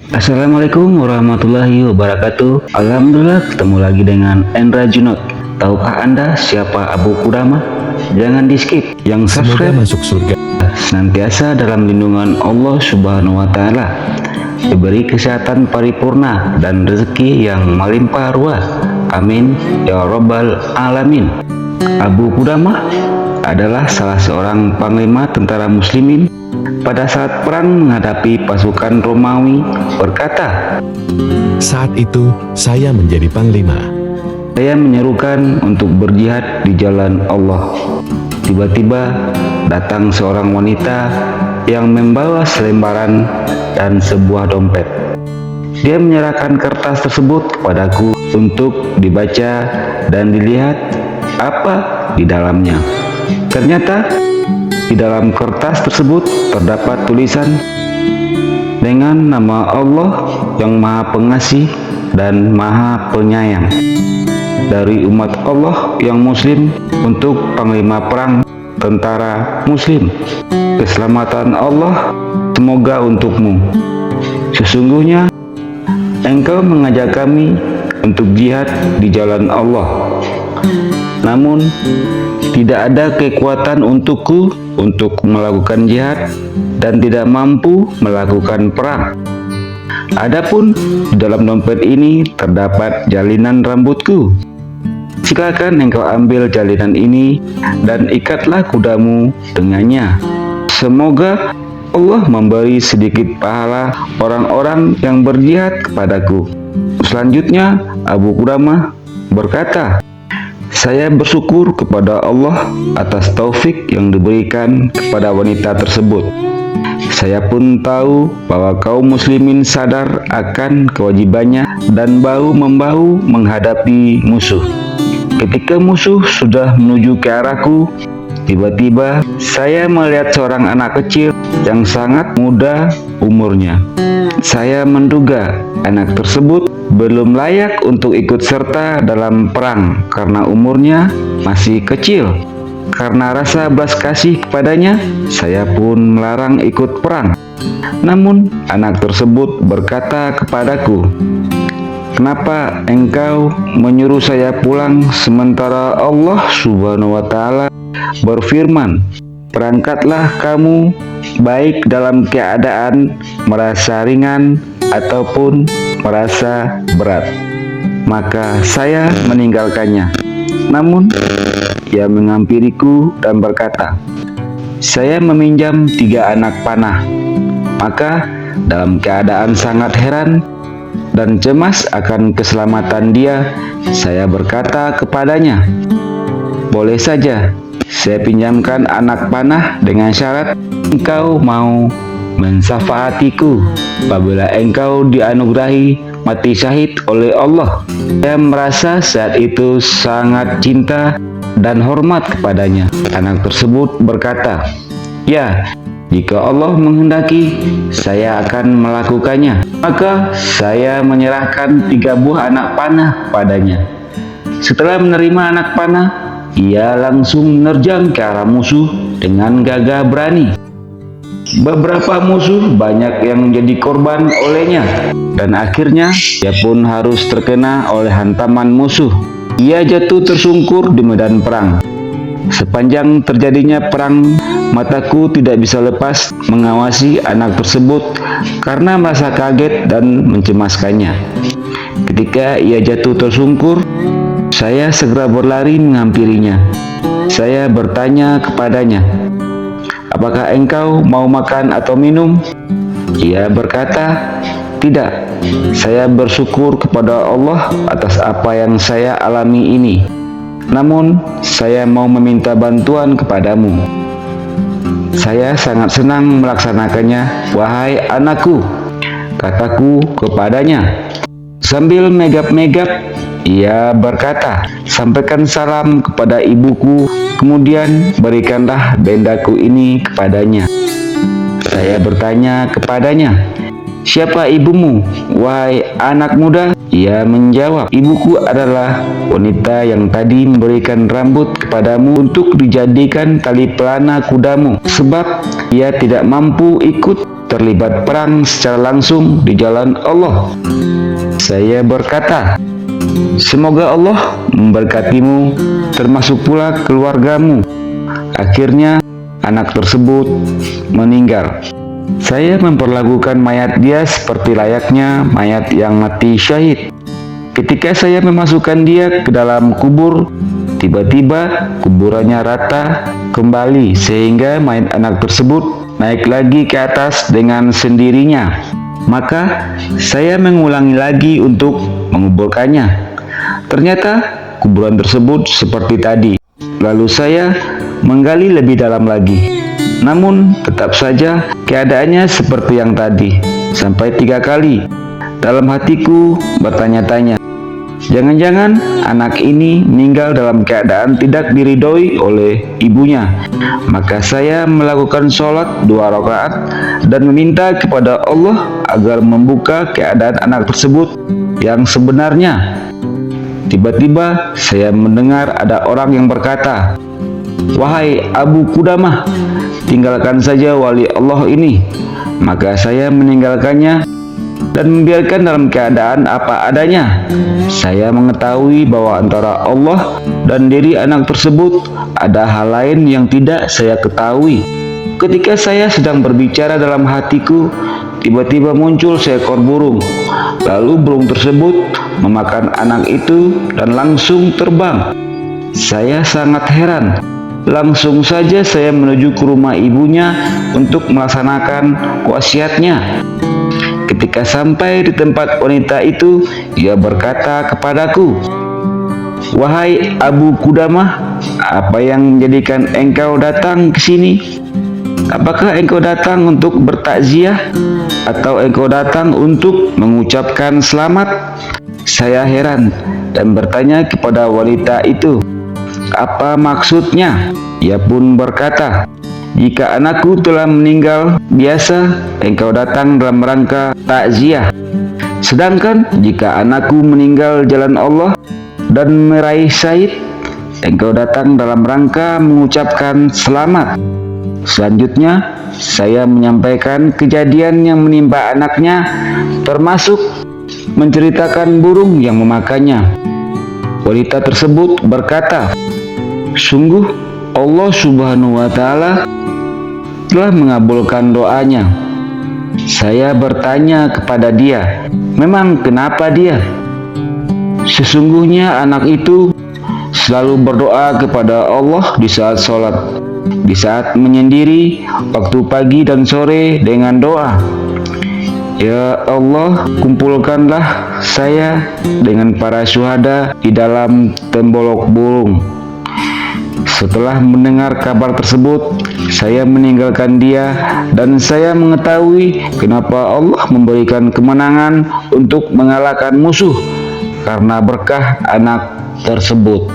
Assalamualaikum warahmatullahi wabarakatuh. Alhamdulillah ketemu lagi dengan Endra Junot. Tahukah Anda siapa Abu Qudamah? Jangan di skip. Yang Semoga subscribe masuk surga. senantiasa dalam lindungan Allah Subhanahu wa taala. Diberi kesehatan paripurna dan rezeki yang melimpah ruah. Amin ya rabbal alamin. Abu Qudamah adalah salah seorang panglima tentara muslimin pada saat perang menghadapi pasukan Romawi. Berkata, Saat itu, saya menjadi panglima. saya menyerukan untuk berjihad di jalan Allah. Tiba-tiba datang seorang wanita yang membawa selembaran dan sebuah dompet. Dia menyerahkan kertas tersebut kepadaku untuk dibaca dan dilihat apa di dalamnya. Ternyata di dalam kertas tersebut terdapat tulisan dengan nama Allah yang Maha Pengasih dan Maha Penyayang, dari umat Allah yang muslim untuk panglima perang tentara muslim. Keselamatan Allah semoga untukmu. Sesungguhnya engkau mengajak kami untuk jihad di jalan Allah. Namun tidak ada kekuatan untukku untuk melakukan jihad dan tidak mampu melakukan perang. Adapun di dalam dompet ini terdapat jalinan rambutku. Silakan engkau ambil jalinan ini dan ikatlah kudamu dengannya. Semoga Allah memberi sedikit pahala orang-orang yang berjihad kepadaku. Selanjutnya Abu Qudamah berkata, saya bersyukur kepada Allah atas taufik yang diberikan kepada wanita tersebut. Saya pun tahu bahwa kaum muslimin sadar akan kewajibannya dan bahu-membahu menghadapi musuh. Ketika musuh sudah menuju ke arahku, tiba-tiba saya melihat seorang anak kecil yang sangat muda umurnya. Saya menduga anak tersebut belum layak untuk ikut serta dalam perang karena umurnya masih kecil. Karena rasa belas kasih kepadanya, saya pun melarang ikut perang. Namun anak tersebut berkata kepadaku, kenapa engkau menyuruh saya pulang sementara Allah Subhanahu wa taala berfirman, berangkatlah kamu baik dalam keadaan merasa ringan ataupun merasa berat. Maka saya meninggalkannya. Namun ia menghampiriku dan berkata, saya meminjam 3 anak panah. Maka dalam keadaan sangat heran dan cemas akan keselamatan dia, saya berkata kepadanya, boleh saja saya pinjamkan anak panah dengan syarat engkau mau mensyafa'atiku apabila engkau dianugerahi mati syahid oleh Allah. Saya merasa saat itu sangat cinta dan hormat kepadanya. Anak tersebut berkata, ya, jika Allah menghendaki, saya akan melakukannya. Maka saya menyerahkan 3 buah anak panah padanya. Setelah menerima anak panah, ia langsung menerjang ke arah musuh dengan gagah berani. Beberapa musuh banyak yang menjadi korban olehnya, dan akhirnya ia pun harus terkena oleh hantaman musuh. Ia jatuh tersungkur di medan perang. Sepanjang terjadinya perang, mataku tidak bisa lepas mengawasi anak tersebut karena merasa kaget dan mencemaskannya. Ketika ia jatuh tersungkur, saya segera berlari menghampirinya. Saya bertanya kepadanya, apakah engkau mau makan atau minum? Ia berkata, tidak. Saya bersyukur kepada Allah atas apa yang saya alami ini. Namun, saya mau meminta bantuan kepadamu. Saya sangat senang melaksanakannya, wahai anakku, kataku kepadanya. Sambil megap-megap, ia berkata, sampaikan salam kepada ibuku, kemudian berikanlah bendaku ini kepadanya. Saya bertanya kepadanya, siapa ibumu, wahai anak muda? Ia menjawab, "Ibuku adalah wanita yang tadi memberikan rambut kepadamu untuk dijadikan tali pelana kudamu, sebab ia tidak mampu ikut terlibat perang secara langsung di jalan Allah." Saya berkata, "Semoga Allah memberkatimu, termasuk pula keluargamu." Akhirnya anak tersebut meninggal. Saya memperlakukan mayat dia seperti layaknya mayat yang mati syahid. Ketika saya memasukkan dia ke dalam kubur, tiba-tiba kuburannya rata kembali sehingga mayat anak tersebut naik lagi ke atas dengan sendirinya. Maka saya mengulangi lagi untuk menguburkannya. Ternyata kuburan tersebut seperti tadi. Lalu saya menggali lebih dalam lagi. Namun tetap saja keadaannya seperti yang tadi. Sampai 3 kali. Dalam hatiku bertanya-tanya, jangan-jangan anak ini meninggal dalam keadaan tidak diridhoi oleh ibunya. Maka saya melakukan sholat 2 rakaat dan meminta kepada Allah agar membuka keadaan anak tersebut yang sebenarnya. Tiba-tiba saya mendengar ada orang yang berkata, "Wahai Abu Qudamah, tinggalkan saja wali Allah ini." Maka saya meninggalkannya dan membiarkan dalam keadaan apa adanya. Saya mengetahui bahwa antara Allah dan diri anak tersebut ada hal lain yang tidak saya ketahui. Ketika saya sedang berbicara dalam hatiku, tiba-tiba muncul seekor burung. Lalu burung tersebut memakan anak itu dan langsung terbang. Saya sangat heran. Langsung saja saya menuju ke rumah ibunya untuk melaksanakan wasiatnya. Ketika sampai di tempat wanita itu, ia berkata kepadaku, "Wahai Abu Qudamah, apa yang menjadikan engkau datang ke sini? Apakah engkau datang untuk bertakziah atau engkau datang untuk mengucapkan selamat?" Saya heran dan bertanya kepada wanita itu, "Apa maksudnya?" Ia pun berkata, "Jika anakku telah meninggal, biasa engkau datang dalam rangka takziah. Sedangkan jika anakku meninggal jalan Allah dan meraih syahid, engkau datang dalam rangka mengucapkan selamat." Selanjutnya, saya menyampaikan kejadian yang menimpa anaknya, termasuk menceritakan burung yang memakannya. Wanita tersebut berkata, "Sungguh Allah Subhanahu wa Ta'ala telah mengabulkan doanya." Saya bertanya kepada dia, "Memang kenapa dia?" "Sesungguhnya anak itu selalu berdoa kepada Allah di saat sholat, di saat menyendiri, waktu pagi dan sore dengan doa, 'Ya Allah, kumpulkanlah saya dengan para syuhada di dalam tembolok burung.'" Setelah mendengar kabar tersebut, saya meninggalkan dia dan saya mengetahui kenapa Allah memberikan kemenangan untuk mengalahkan musuh karena berkah anak tersebut.